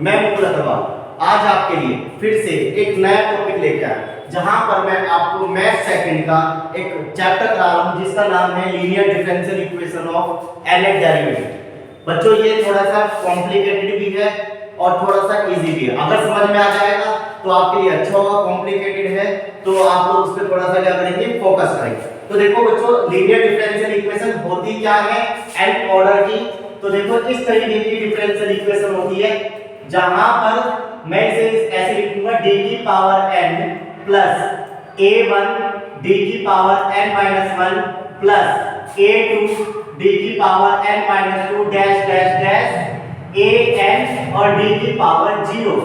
मैं मुकुल अग्रवाल आज आपके लिए फिर से एक नया टॉपिक लेकर आया, जहां पर मैं आपको मैथ सेकंड का एक चैप्टर करा रहा हूं जिसका नाम है linear differential equation of nth derivative. बच्चों ये थोड़ा सा कॉम्प्लिकेटेड भी है और थोड़ा सा इजी भी है। अगर समझ में आ जाएगा तो आपके लिए अच्छा होगा, कॉम्प्लिकेटेड है तो आप लोग उस पर थोड़ा सा क्या करेंगे, फोकस करेंगे। तो देखो बच्चों, लीनियर डिफरेंशियल इक्वेशन होती क्या है, n ऑर्डर की। तो देखो इस तरीके की डिफरेंशियल इक्वेशन होती है जहां पर मैं इसे ऐसे लिखूंगा d की power n plus a1 d की power n minus 1 plus a2 d की power n minus 2 dash dash dash an और d की पावर 0।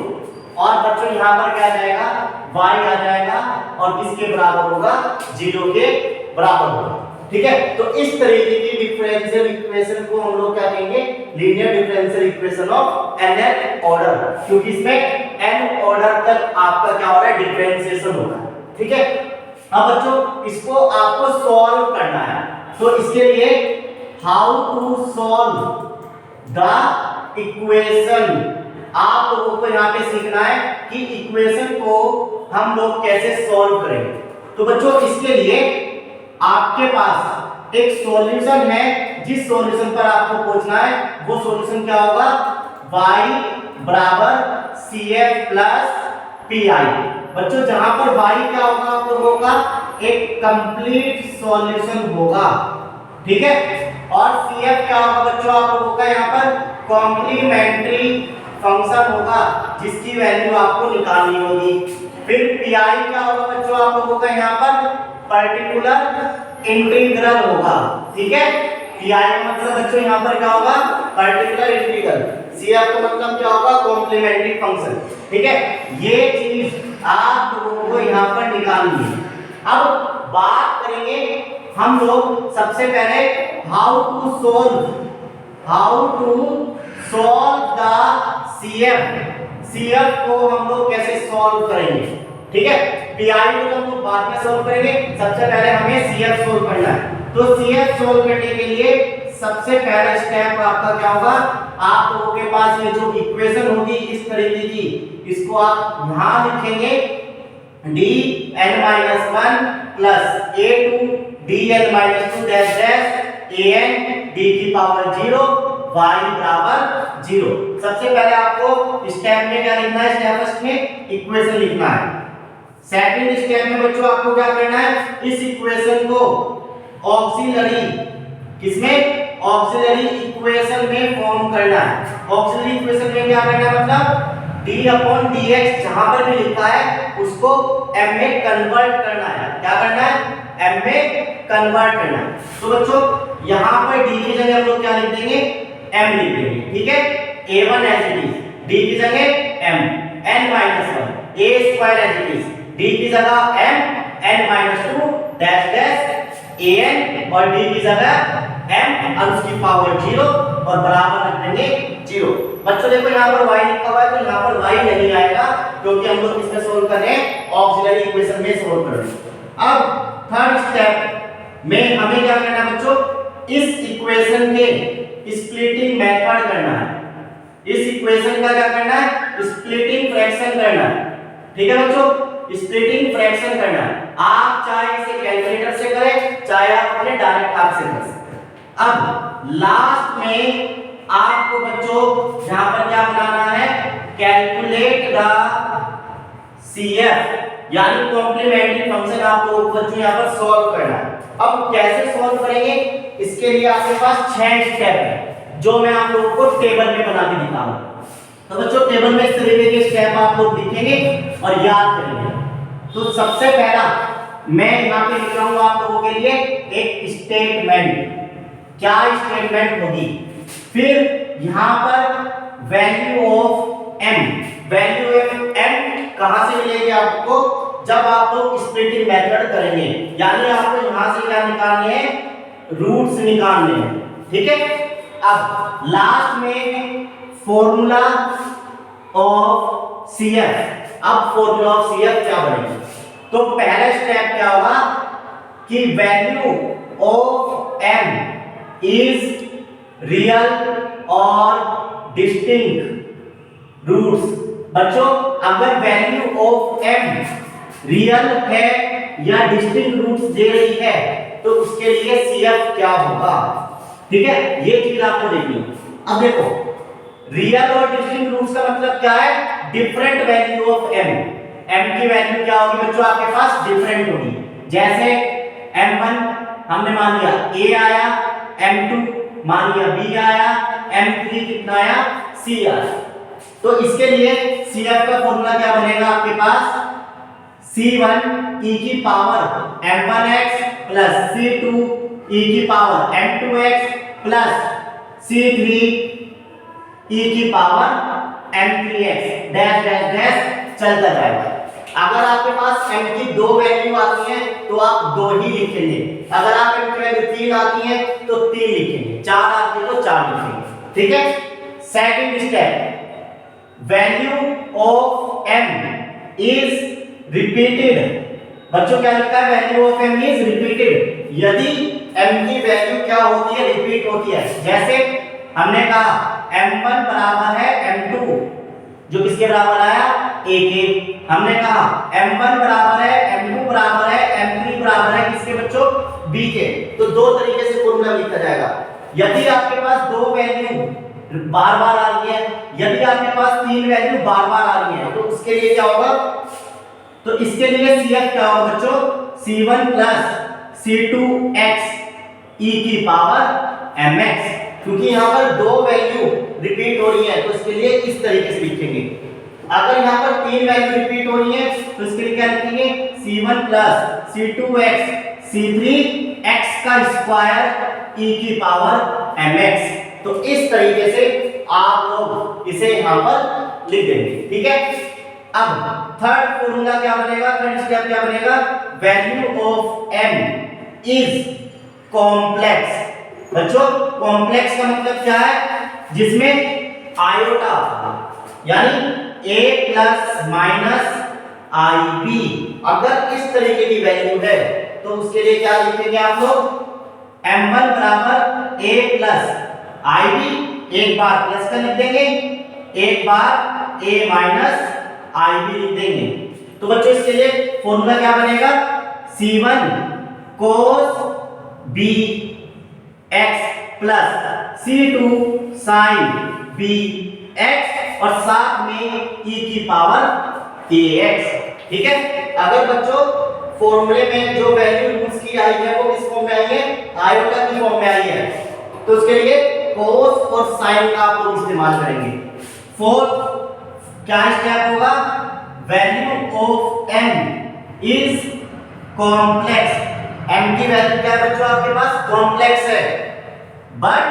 और बच्चों यहाँ पर क्या आ जाएगा, y आ जाएगा और किसके बराबर होगा, 0 के बराबर होगा। ठीक है, तो इस तरीके की डिफरेंशियल इक्वेशन को हम लोग क्या कहेंगे, linear differential equation of nth order, क्योंकि इसमें n ऑर्डर तक आपका क्या हो रहा है, डिफरेंशिएशन हो रहा है। ठीक है, अब बच्चों इसको आपको सॉल्व करना है, तो इसके लिए how to solve the equation आप लोगों को यहाँ पे सीखना है कि इक्वेशन को हम लोग कैसे सॉल्व करेंगे। तो बच्चों इसके लिए आपके पास एक सॉल्यूशन है, जिस सॉल्यूशन पर आपको पहुंचना है वो सॉल्यूशन क्या होगा, y बराबर CF प्लस PI। बच्चों जहां पर y क्या होगा आप लोगों का, एक कंप्लीट सॉल्यूशन होगा। ठीक है, और CF क्या होगा बच्चों आप लोगों का, यहाँ पर कॉम्प्लीमेंट्री फंक्शन होगा जिसकी वैल्यू आपको निकालनी होगी। फिर PI क्या होगा बच्चों आप लोगों का, यहाँ पर पर्टिकुलर इंटीग्रल होगा। ठीक है, PI का मतलब बच्चों यहाँ पर क्या होगा, पर्टिकुलर इंटीग्रल। CF का मतलब क्या होगा, कॉम्प्लीमेंट्री फंक्शन। ठीक है, ये चीज आप लोगों को यहाँ पर निकालनी है। अब बात करेंगे हम लोग सबसे पहले how to solve the CF को हम लोग कैसे सॉल्व करेंगे। ठीक है, PI को हम लोग बाद में सॉल्व करेंगे, सबसे पहले हमें CF सॉल्व करना है। तो CF सॉल्व करने के लिए सबसे पहला स्टेप आपका क्या होगा, आप लोगों के पास ये जो इक्वेशन होगी इस तरीके की, इसको आप यहां लिखेंगे dn-1 plus a2 dn-2 dash dash an d की पावर 0 y बराबर 0। सबसे पहले आपको स्टेप में क्या लिखना है, स्टेप फर्स्ट में इक्वेशन लिखना है। सेकंड स्टेप में बच्चों आपको क्या करना है, इस इक्वेशन को ऑक्सिलरी किसमें, ऑक्सिलरी इक्वेशन में फॉर्म करना है। ऑक्सिलरी इक्वेशन में क्या करना है, मतलब d/dx जहां पर भी लिखा है उसको m में कन्वर्ट करना है। क्या करना है, m में कन्वर्ट करना है। तो बच्चों यहां पर d की जगह हम लोग क्या लिख देंगे, m लिख देंगे। ठीक है, a1 as it is, d की जगह m, n-1 a square as it is, d की जगह m, n-2 dash dash an और d की जगह m और उसकी पावर 0 और बराबर रख देंगे 0। बच्चों देखो यहाँ पर y लिखा हुआ है तो यहाँ पर y नहीं आएगा, क्योंकि हम लोग इसमें सोल्व कर रहे हैं, ऑक्सिलरी इक्वेशन में सोल्व कर रहे हैं। अब थर्ड स्टेप में हमें क्या करना है बच्चों, इस इक्वेशन के स्प्लिटिंग मेथड करना है। इस इक्वेशन का क्या करना है, स्प्लिटिंग फ्रैक्शन करना है। ठीक है बच्चों, स्प्लिटिंग फ्रैक्शन करना है। आप चाहे इसे कैलकुलेटर से करें, चाहे आप अपने डायरेक्ट हाथ से कर सकते हैं। अब लास्ट में आपको बच्चों यहां पर क्या बनाना है, कैलकुलेट द CF यानी कॉम्प्लीमेंट्री फंक्शन आप लोगों को बच्चों यहां पर सॉल्व करना है। अब कैसे सॉल्व करेंगे, इसके लिए आपके पास 6 स्टेप है जो मैं आप लोगों को टेबल में बना के दिखाऊंगा। तो बच्चों टेबल में इस तरीके के स्टेप आप लोग लिखेंगे और याद करेंगे। तो सबसे पहला मैं यहाँ पे लिख रहा हूँ आप लोगों के लिए एक स्टेटमेंट, क्या स्टेटमेंट होगी। फिर यहाँ पर value of m, value of m कहां से मिलेगी आपको, जब आप लोग स्प्लिटिंग मेथड करेंगे, यानी आपको यहां से क्या निकालने हैं, रूट्स निकालने हैं। ठीक है, अब लास्ट में फॉर्मूला ऑफ CF। अब फॉर्मूला ऑफ CF क्या बनेगा, तो पहला स्टेप क्या होगा कि value of m is real और डिस्टिंक्ट रूट्स। बच्चों अगर वैल्यू ऑफ m रियल है या डिस्टिंक्ट रूट्स दे रही है तो उसके लिए CF क्या होगा, ठीक है, ये चीज आपको देखनी। अब देखो रियल और डिस्टिंक्ट रूट्स का मतलब क्या है, डिफरेंट वैल्यू ऑफ m की वैल्यू क्या होगी बच्चों आपके पास डिफरेंट होगी। जैसे m1 हमने मान लिया a आया, m2 मान लिया b आया, m3 कितना आया c आया। तो इसके लिए CF का फॉर्मूला क्या बनेगा आपके पास, C1 e की power m1x plus C2 e की power m2x plus C3 e की power m3x dash dash dash चलता जाएगा। अगर आपके पास m की दो वैल्यू आती है तो आप दो ही लिखेंगे, अगर आपके m की वैल्यू 3 आती है तो 3 लिखेंगे, 4 आती है तो 4 लिखेंगे, ठीक है। Second step, value of m is repeated. बच्चों क्या लिखा है, value of m is repeated. यदि m की वैल्यू क्या होती है, रिपीट होती है। जैसे हमने कहा m1 बराबर है m2 जो किसके बराबर आया a के, हमने कहा m1 बराबर है m2 बराबर है m3 बराबर है किसके बच्चों b के। तो दो तरीके से फॉर्मूला लिखा जाएगा। यदि आपके पास दो वैल्यू बार बार आ रही है, यदि आपके पास तीन वैल्यू बार बार आ रही है तो उसके लिए क्या होगा, तो इसके लिए CF क्या होगा बच्चों, C1 प्लस C2x e की पावर mx, क्योंकि यहाँ पर दो वैल्यू रिपीट हो रही है तो इसके लिए इस तरीके से लिखेंगे। अगर यहाँ पर तीन वैल्यू रिपीट हो रही है तो इसके लिए क्या लिखेंगे, C1 प्लस C2x C3x का स्क्वायर e की पावर mx। तो इस तरीके से आप लोग इसे यहां पर लिख देंगे, ठीक है। अब थर्ड फॉर्मूला क्या बनेगा, थर्ड स्टेप क्या बनेगा, value of m is complex. बच्चों कॉम्प्लेक्स का मतलब क्या है, जिसमें आयोटा यानी a प्लस माइनस ib अगर इस तरीके की वैल्यू है तो उसके लिए क्या लिखेंगे आप लोग, m1 बराबर a प्लस ib, एक बार प्लस का लिख देंगे, एक बार a माइनस ib लिख देंगे। तो बच्चों इसके लिए फॉर्मूला क्या बनेगा, C1 cos bx plus C2 sin bx और साथ में e की पावर ax, ठीक है। अगर बच्चों फॉर्मूले में जो वैल्यू यूज की आई है वो किस फॉर्म में आई है, आयोटा की फॉर्म में आई है, तो उसके लिए cos और sin का आप लोग इस्तेमाल करेंगे। फोर्थ क्या स्टेप होगा, value of m is complex. m की वैल्यू क्या है बच्चों आपके पास, कॉम्प्लेक्स है, बट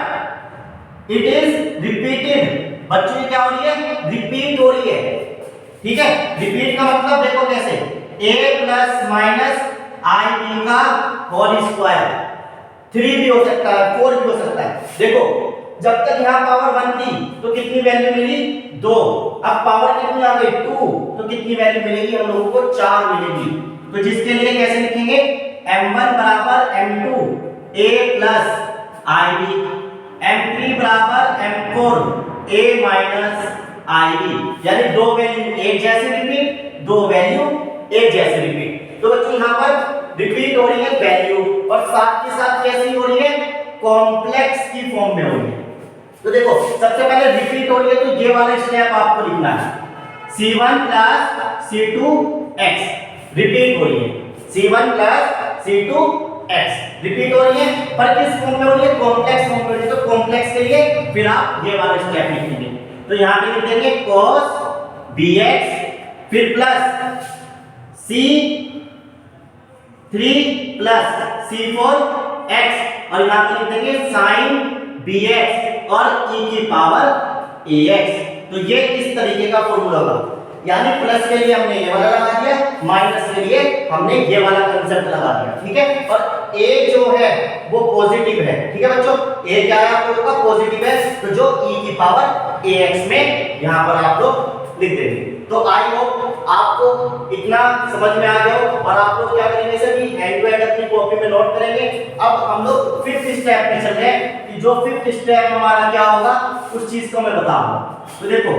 इट इज रिपीटेड। बच्चों क्या हो रही है, रिपीट हो रही है, ठीक है। रिपीट का मतलब देखो कैसे, a प्लस माइनस ib का होल स्क्वायर, 3 भी हो सकता है 4 भी हो सकता है। देखो जब तक यहाँ पावर 1 थी तो कितनी वैल्यू मिली, 2, अब पावर कितनी आ गई 2 तो कितनी वैल्यू मिलेगी हम लोगों को, 4 मिलेगी। तो जिसके लिए कैसे लिखेंगे, m1 बराबर m2 a plus ib, m3 बराबर m4 a माइनस ib, यानी दो वैल्यू एक जैसे रिपीट, दो वैल्यू एक जैसे रिपीट। तो बच्चों यहाँ पर रिपीट हो रही है वैल्यू और साथ के साथ कैसी हो रही है, कॉम्प्लेक्स की फॉर्म में हो रही है। तो देखो सबसे पहले रिपीट हो रही है तो ये वाला स्टेप आपको लिखना है, C1 प्लस C2x रिपीट हो रही है, C1 प्लस C2x रिपीट हो रही है, पर किस फॉर्म में हो रही है, कॉम्प्लेक्स फॉर्म में हो रही है। तो कॉम्प्लेक्स के लिए फिर आप ये वाला स्टेप लिखेंगे, तो यहाँ पे लिख देंगे cos bx फिर प्लस C3 प्लस C4x और यहाँ पे लिख देंगे sin bx और e की पावर ax। तो ये इस तरीके का फॉर्मूला होगा, यानी प्लस के लिए हमने ये वाला लगा दिया, माइनस के लिए हमने ये वाला कंसेप्ट लगा दिया, ठीक है। और a जो है वो पॉजिटिव है, ठीक है बच्चों, a क्या है आप लोगों का, पॉजिटिव है, तो जो e की पावर ax में यहाँ पर आप लोग लिख देंगे। तो आई होप आपको इतना समझ में आ गया हो और आप लोग क्या करेंगे, सभी हैंड टू हैंड अपनी कॉपी में नोट करेंगे। अब हम लोग फिफ्थ स्टेप में चल रहे हैं कि जो फिफ्थ स्टेप हमारा क्या होगा उस चीज को मैं बताऊंगा। तो देखो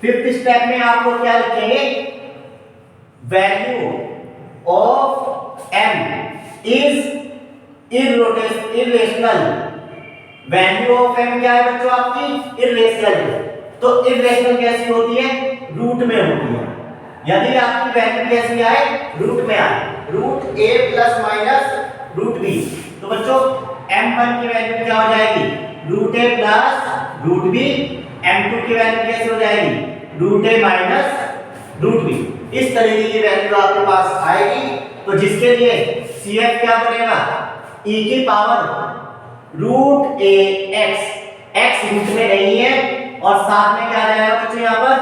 फिफ्थ स्टेप में आप लोग क्या लिखेंगे, value of m is irrational. Value of m क्या है बच्चों, आपकी इर्रेशनल है। तो इर्रेशनल कैसी होती है, रूट में होती है। यदि आपकी वैल्यू कैसी आए, रूट में आए, root a plus minus root b, तो बच्चों m1 की वैल्यू क्या हो जाएगी, root a plus root b। m2 की वैल्यू कैसे हो जाएगी, root a minus root b। इस तरीके की वैल्यू आपके पास आएगी। तो जिसके लिए CF क्या बनेगा, e की power root a x, x root में नहीं है, और साथ में क्या रहेगा बच्चों यहाँ पर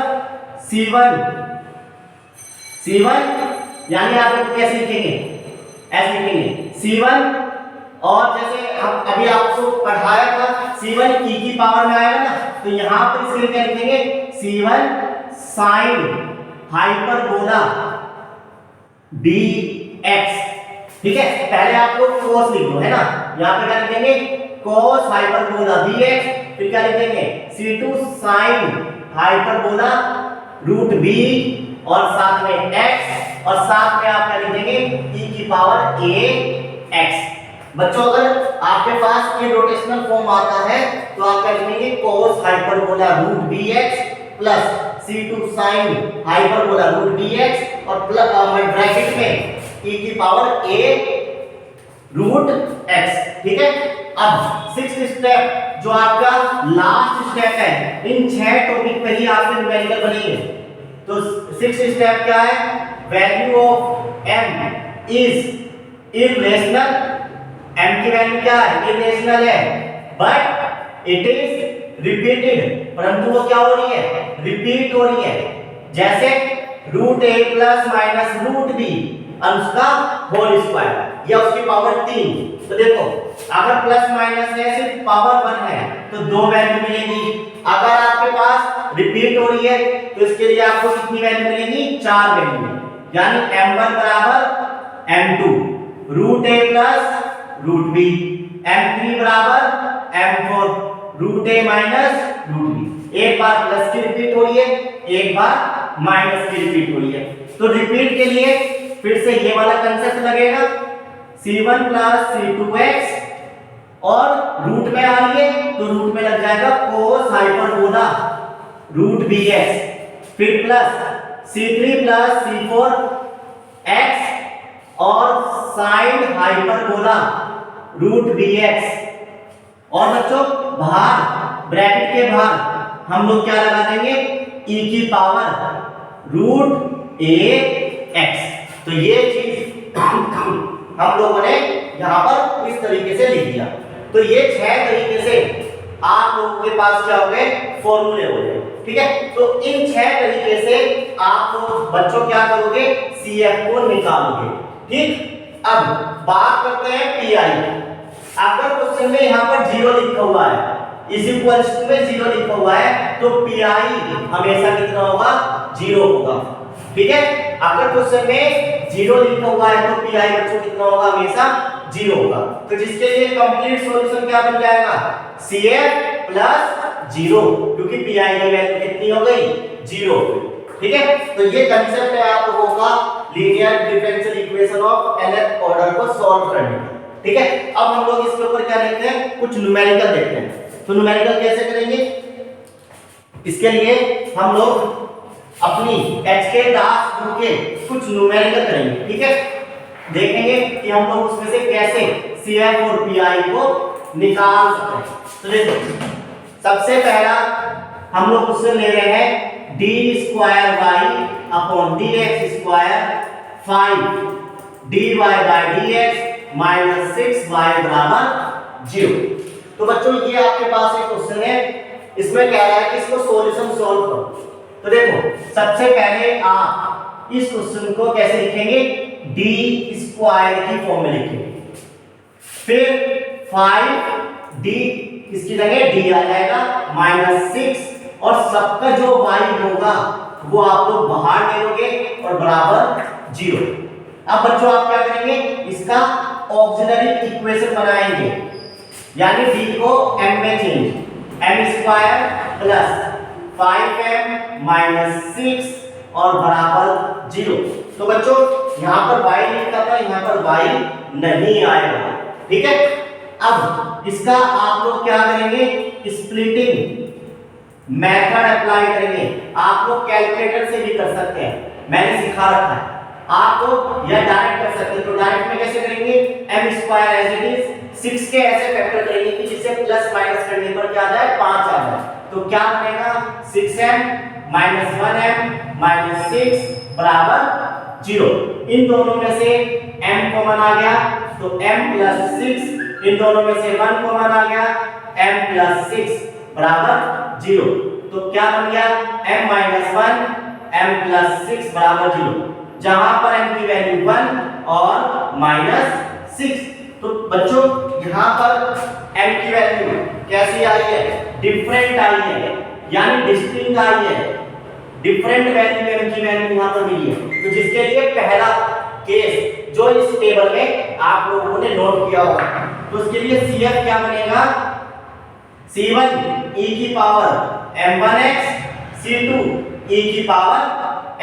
C1 यानी आप इसको कैसे लिखेंगे, ऐसे लिखेंगे C1। और जैसे हम अभी आपको पढ़ाया था C1 e की पावर में आएगा ना, तो यहाँ पर इसके लिए क्या लिखेंगे, C1 साइन हाइपरबोला dx। ठीक है, पहले आप लोग cos लिख दो, है ना, यहाँ पे क्या लिखेंगे, cos हाइपरबोला dx। फिर क्या लिखेंगे, C2 sine hyperbola root b, और साथ में x, और साथ में आप क्या लिखेंगे, e की पावर a x। बच्चों अगर आपके पास ये रोटेशनल फॉर्म आता है तो आप क्या लिखेंगे, cos hyperbola root bx plus C2 sine hyperbola root bx, और ब्रैकेट में e की पावर a रूट x। ठीक है, अब सिक्स्थ स्टेप जो आपका लास्ट स्टेप है, इन 6 टॉपिक पे ही आपके न्यूमेरिकल बनेंगे। तो सिक्स्थ स्टेप क्या है, value of m is irrational. m की वैल्यू क्या है, इर्रेशनल है, बट इट इज रिपीटेड, परंतु वो क्या हो रही है, रिपीट हो रही है। जैसे root a plus minus root b और उसका होल स्क्वायर या उसकी पावर 3। तो देखो अगर प्लस माइनस है, सिर्फ पावर 1 है, तो 2 वैल्यू मिलेगी। अगर आपके पास रिपीट हो रही है तो इसके लिए आपको कितनी वैल्यू मिलेगी, 4 वैल्यू, यानी m1 बराबर m2 root a plus root b, m3 बराबर m4 root a minus root b। एक बार प्लस की रिपीट हो रही है, एक बार माइनस की रिपीट हो रही है। तो रिपीट के लिए फिर से ये वाला कंसेप्ट लगेगा, C1 प्लस C2x, और रूट में आ रही है तो रूट में लग जाएगा cos हाइपरबोला रूट bx, फिर प्लस C3 प्लस C4x और साइन हाइपरबोला रूट bx। और बच्चों बाहर ब्रैकेट के बाहर हम लोग क्या लगा देंगे, e की पावर रूट ax। तो ये चीज हम लोगों ने यहाँ पर इस तरीके से लिख दिया। तो ये 6 तरीके से आप लोगों के पास क्या हो गए, फॉर्मूले हो गए। ठीक है, तो इन 6 तरीके से आप बच्चों क्या करोगे, CF को निकालोगे। ठीक, अब बात करते हैं PI। अगर क्वेश्चन में यहाँ पर 0 लिखा हुआ है, इस इक्वल्स टू में 0 लिखा हुआ है, तो PI हमेशा कितना होगा, 0 होगा। ठीक है, अगर क्वेश्चन में 0 लिखा हुआ है तो PI बच्चों कितना होगा, हमेशा 0 होगा। तो जिसके लिए कंप्लीट सॉल्यूशन क्या बन जाएगा, CF प्लस 0, क्योंकि PI की वैल्यू कितनी हो गई, 0। ठीक है, तो ये कंसेप्ट है आप लोगों का linear differential equation of nth order को सॉल्व करने का। ठीक है, अब हम लोग इसके ऊपर क्या देखते हैं, कुछ न्यूमेरिकल देखते हैं। तो न्यूमेरिकल कैसे करेंगे, इसके लिए हम लोग अपनी HK दास ग्रुप के कुछ न्यूमेरिकल करेंगे। ठीक है, देखेंगे कि हम लोग उसमें से कैसे CF और PI को निकाल सकते हैं। तो देखो सबसे पहला हम लोग उससे ले रहे हैं d square y upon dx square 5 dy by dx minus 6y बराबर 0। तो बच्चों ये आपके पास एक क्वेश्चन है, इसमें कह रहा है कि इसको सॉल्यूशन सॉल्व करो। तो देखो सबसे पहले आप इस क्वेश्चन को कैसे लिखेंगे, d स्क्वायर की फॉर्म में लिखेंगे, फिर 5d इसकी जगह d आ जाएगा माइनस 6, और सबका जो y होगा वो आप लोग बाहर ले लोगे और बराबर 0। अब बच्चों आप क्या करेंगे, इसका ऑक्सिलरी इक्वेशन बनाएंगे, यानी d को m में change, m square plus 5m minus 6 और बराबर 0। तो बच्चों यहाँ पर y लिखा था, यहाँ पर y नहीं आएगा, ठीक है। अब इसका आप लोग क्या करेंगे, स्प्लिटिंग मेथड अप्लाई करेंगे। आप लोग कैलकुलेटर से भी कर सकते हैं, मैंने सिखा रखा है। आप लोग या डायरेक्ट कर सकते हैं। तो डायरेक्ट में कैसे करेंगे, m square as it is 6 के ऐसे फैक्टर करेंगे कि जिससे प्लस माइनस करने पर क्या आ जाए, 5 आ जाए। तो क्या बनेगा, 6m माइनस 1m माइनस 6 बराबर 0। इन दोनों में से m कॉमन आ गया तो m प्लस 6, इन दोनों में से 1 कॉमन आ गया, m प्लस 6 बराबर 0। तो क्या बन गया, m माइनस 1 m प्लस 6 बराबर 0, जहां पर m की वैल्यू 1 और माइनस 6। तो बच्चों यहां पर m की वैल्यू कैसी आई है, डिफरेंट आई है, यानी डिस्टिंक्ट आई है। डिफरेंट वैल्यू m की वैल्यू यहां पर मिली है। तो जिसके लिए पहला केस जो इस टेबल में आप लोगों ने नोट किया होगा, तो उसके लिए CF क्या बनेगा, C1 e की पावर m1x, C2 e की पावर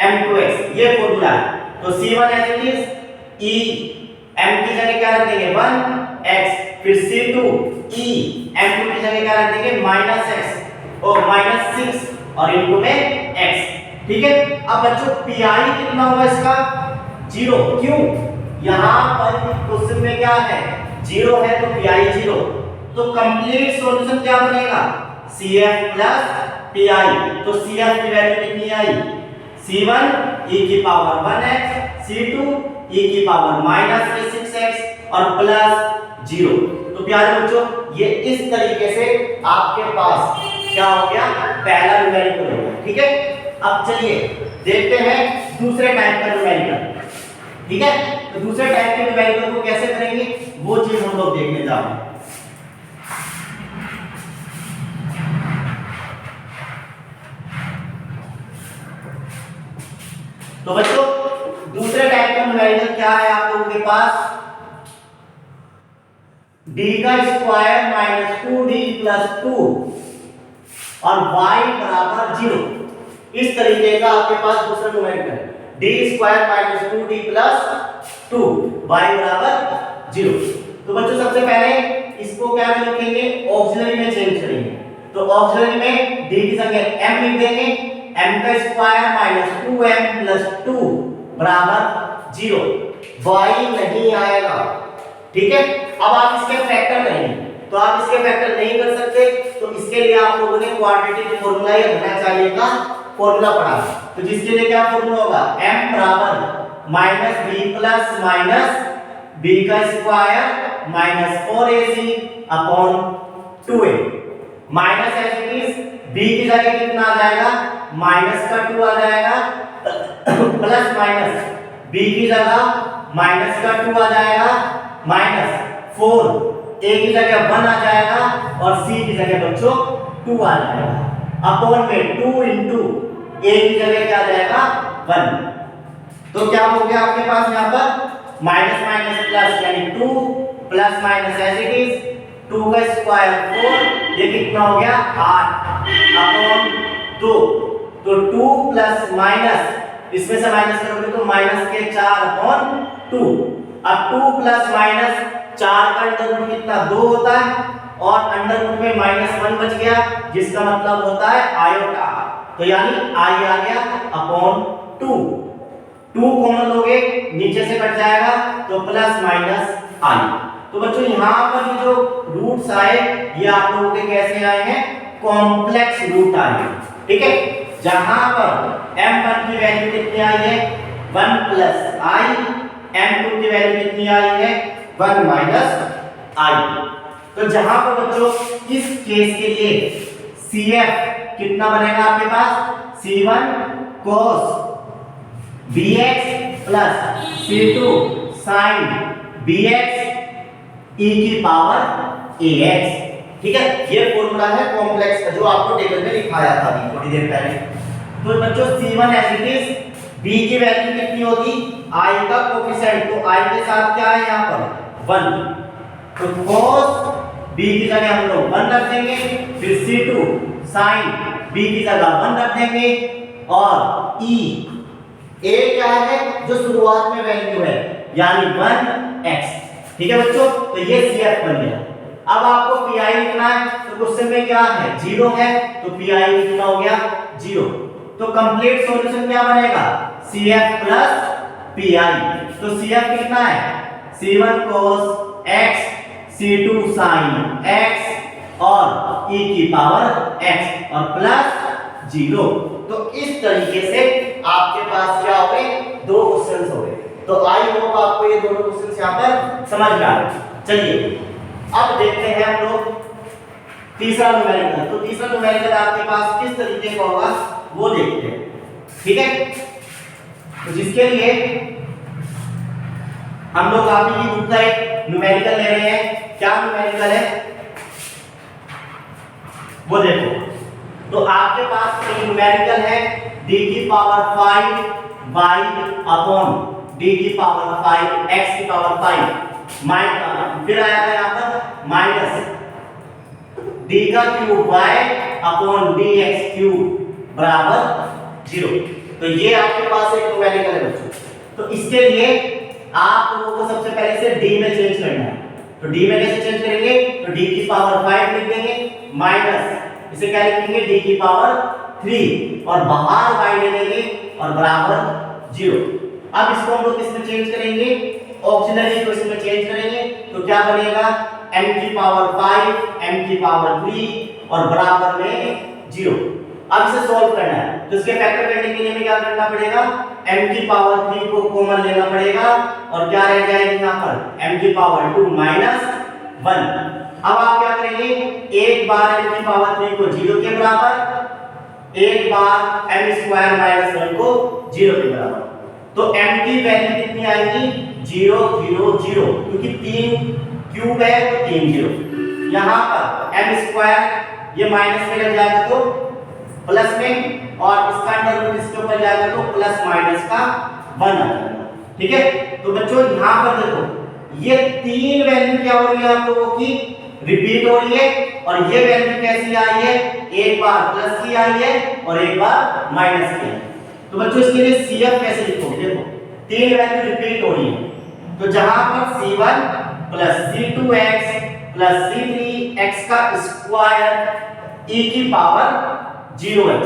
m2x, ये फॉर्मूला है। तो C1 as it is e m की जगह क्या रख देंगे 1x, फिर C2 e m2 की जगह क्या रख देंगे -x और -6 और इनको में x, ठीक है। अब बच्चों pi कितना होगा इसका, 0। क्यों, यहां पर क्वेश्चन में क्या है, 0 है तो pi 0। तो कंप्लीट सॉल्यूशन क्या बनेगा, CF प्लस pi। तो CF की वैल्यू कितनी आई, C1 e की पावर 1x, C2 e की पावर -6x और प्लस 0। तो प्यारे बच्चों ये इस तरीके से आपके पास क्या हो गया, पहला न्यूमेरिकल हो गया, ठीक है। अब चलिए देखते हैं दूसरे टाइप का न्यूमेरिकल, ठीक है। तो दूसरे टाइप के न्यूमेरिकल को कैसे करेंगे वो चीज हम लोग देखने जा रहे हैं। तो बच्चों दूसरे टाइप का न्यूमेरिकल क्या है आप लोगों के पास, d का स्क्वायर माइनस 2d प्लस 2 और y बराबर 0। इस तरीके का आपके पास दूसरा न्यूमेरिकल है, d square minus 2d plus 2 y बराबर 0। तो बच्चों सबसे पहले इसको क्या में लिखेंगे, ऑक्सिलरी में चेंज करेंगे। तो ऑक्सिलरी में d की जगह m लिख देंगे, m का स्क्वायर माइनस 2m प्लस 2 बराबर 0, y नहीं आएगा, ठीक है। अब आप इसके फैक्टर करेंगे, तो आप इसके फैक्टर नहीं कर सकते, तो इसके लिए आप लोगों ने क्वाड्रेटिक फॉर्मूला या घनाचार्य का फॉर्मूला पढ़ा। तो जिसके लिए क्या फॉर्मूला होगा, m बराबर minus b plus minus b का square minus 4ac upon 2a। Minus as it is b की जगह कितना आ जाएगा, माइनस का 2 आ जाएगा, प्लस माइनस b की जगह माइनस का 2 आ जाएगा, माइनस 4 a की जगह 1 आ जाएगा और c की जगह बच्चों 2 आ जाएगा, अपॉन में 2 इंटू a की जगह क्या आ जाएगा 1। तो क्या हो गया आपके पास यहाँ पर माइनस माइनस प्लस यानी 2 plus minus as it is 2 का स्क्वायर 4, ये कितना हो गया 8 अपॉन 2। तो 2 प्लस माइनस इसमें से माइनस करोगे तो माइनस के 4 अपॉन 2। अब 2 प्लस माइनस 4 का अंडर रूट कितना 2 होता है और अंडर रूट में -1 बच गया, जिसका मतलब होता है आयोटा। तो यानी i आ गया अपॉन 2। 2 कॉमन लोगे नीचे से कट जाएगा तो प्लस माइनस i। तो बच्चों यहाँ पर ये जो रूट्स आए ये आप लोगों के कैसे आए हैं, कॉम्प्लेक्स रूट आए हैं, ठीक है। जहां पर m1 की वैल्यू कितनी आई है 1 प्लस i, m2 की वैल्यू कितनी आई है 1 माइनस i। तो जहां पर बच्चों इस केस के लिए CF कितना बनेगा आपके पास, C1 cos bx plus C2 sin bx e की पावर ax, ठीक है। ये फॉर्मूला है कॉम्प्लेक्स का जो आपको टेबल में लिखाया था अभी थोड़ी देर पहले। तो बच्चों C1 as it is b की वैल्यू कितनी होगी, i का कोफिशिएंट, तो i के साथ क्या है यहाँ पर 1। तो cos b की जगह हम लोग 1 रख देंगे, फिर C2 sin बी की जगह 1 रख देंगे और ई ए क्या है जो शुरुआत में वैल्यू है यानी 1x। ठीक है बच्चों, तो ये CF बन गया। अब आपको PI लिखना है तो क्वेश्चन में क्या है 0 है तो PI कितना हो गया 0। तो कंप्लीट सॉल्यूशन क्या बनेगा CF प्लस PI। तो CF कितना है C1 cos x C2 sin x और e की पावर x और प्लस 0। तो इस तरीके से आपके पास क्या हो गए दो क्वेश्चंस हो गए। तो आई होप आपको ये दोनों क्वेश्चंस यहां पर समझ में आ गए। चलिए अब देखते हैं हम लोग तीसरा न्यूमेरिकल। तो तीसरा न्यूमेरिकल आपके पास किस तरीके का होगा वो देखते हैं। ठीक है, तो जिसके लिए हम लोग आप ही बुक का एक न्यूमेरिकल ले रहे हैं। क्या न्यूमेरिकल है वो देखो। तो आपके पास एक न्यूमेरिकल है d की पावर 5 y अपॉन d की पावर 5 x की पावर 5 माइनस फिर आया है यहां पर माइनस d का cube y upon dx cube बराबर 0। तो ये आपके पास एक न्यूमेरिकल है बच्चों। तो इसके लिए आप लोगों को सबसे पहले से d में चेंज करना है। तो d में कैसे चेंज करेंगे तो d की पावर 5 लिख देंगे माइनस इसे क्या लिखेंगे d की पावर 3 और बाहर y ले लेंगे और बराबर 0। अब इसको हम लोग किस में चेंज करेंगे ऑक्सिलरी इक्वेशन में चेंज करेंगे। तो क्या बनेगा m की पावर 5 m की पावर 3 और बराबर में 0। अब इसे सॉल्व करना है तो इसके फैक्टर करने के लिए हमें क्या करना पड़ेगा m की पावर 3 को कॉमन लेना पड़ेगा और क्या रह जाएगा यहां पर m की पावर 2 माइनस 1। अब आप क्या करेंगे एक बार m की पावर 3 को 0 के बराबर एक बार m स्क्वायर माइनस 1 को 0 के बराबर। तो m की वैल्यू कितनी आएगी 0 0 0 क्योंकि 3 क्यूब है तो 3 0। यहां पर m स्क्वायर ये माइनस में लग जाएगा तो प्लस में और इसका अंडर रूट इसके ऊपर जाएगा तो प्लस माइनस का 1 आ जाएगा। ठीक है, तो बच्चों यहां पर देखो ये तीन वैल्यू क्या हो रही है आप लोगों की रिपीट हो रही है और ये वैल्यू कैसी आई है एक बार प्लस की आई है और एक बार माइनस की है। तो बच्चों इसके लिए CF कैसे लिखोगे देखो तीन वैल्यू रिपीट हो रही है तो जहां पर C1 plus C2x plus C3x का स्क्वायर e की पावर 0x।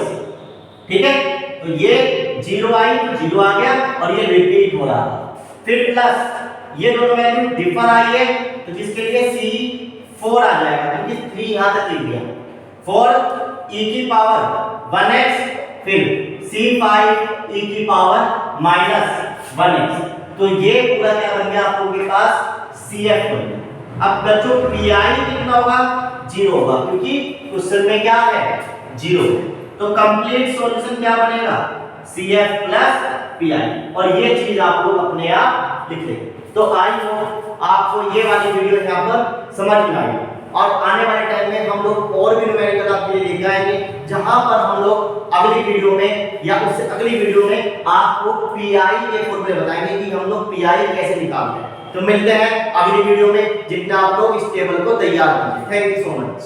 ठीक है, तो ये 0 आई तो 0 आ गया और ये रिपीट हो रहा था। फिर प्लस ये दोनों वैल्यू डिफर आई है तो जिसके लिए C4 आ जाएगा क्योंकि 3 यहां तक लिख दिया 4 e की पावर 1x फिर C5 e की पावर माइनस 1x। तो ये पूरा क्या बन गया आप लोगों के पास CF बन गया। अब बच्चों PI कितना होगा 0 होगा क्योंकि क्वेश्चन में क्या है 0। तो कंप्लीट सॉल्यूशन क्या बनेगा CF प्लस PI और ये चीज आप लोग अपने आप लिख लेंगे। तो आई होप आपको ये वाली वीडियो यहाँ पर समझ में आई और आने वाले टाइम में हम लोग और भी न्यूमेरिकल आपके लिए लेकर आएंगे जहां पर हम लोग अगली वीडियो में या उससे अगली वीडियो में आपको PI के फॉर्मूले बताएंगे कि हम लोग PI कैसे निकालते हैं। तो मिलते हैं अगली वीडियो में जितना आप लोग इस टेबल को तैयार कीजिए। Thank you so much.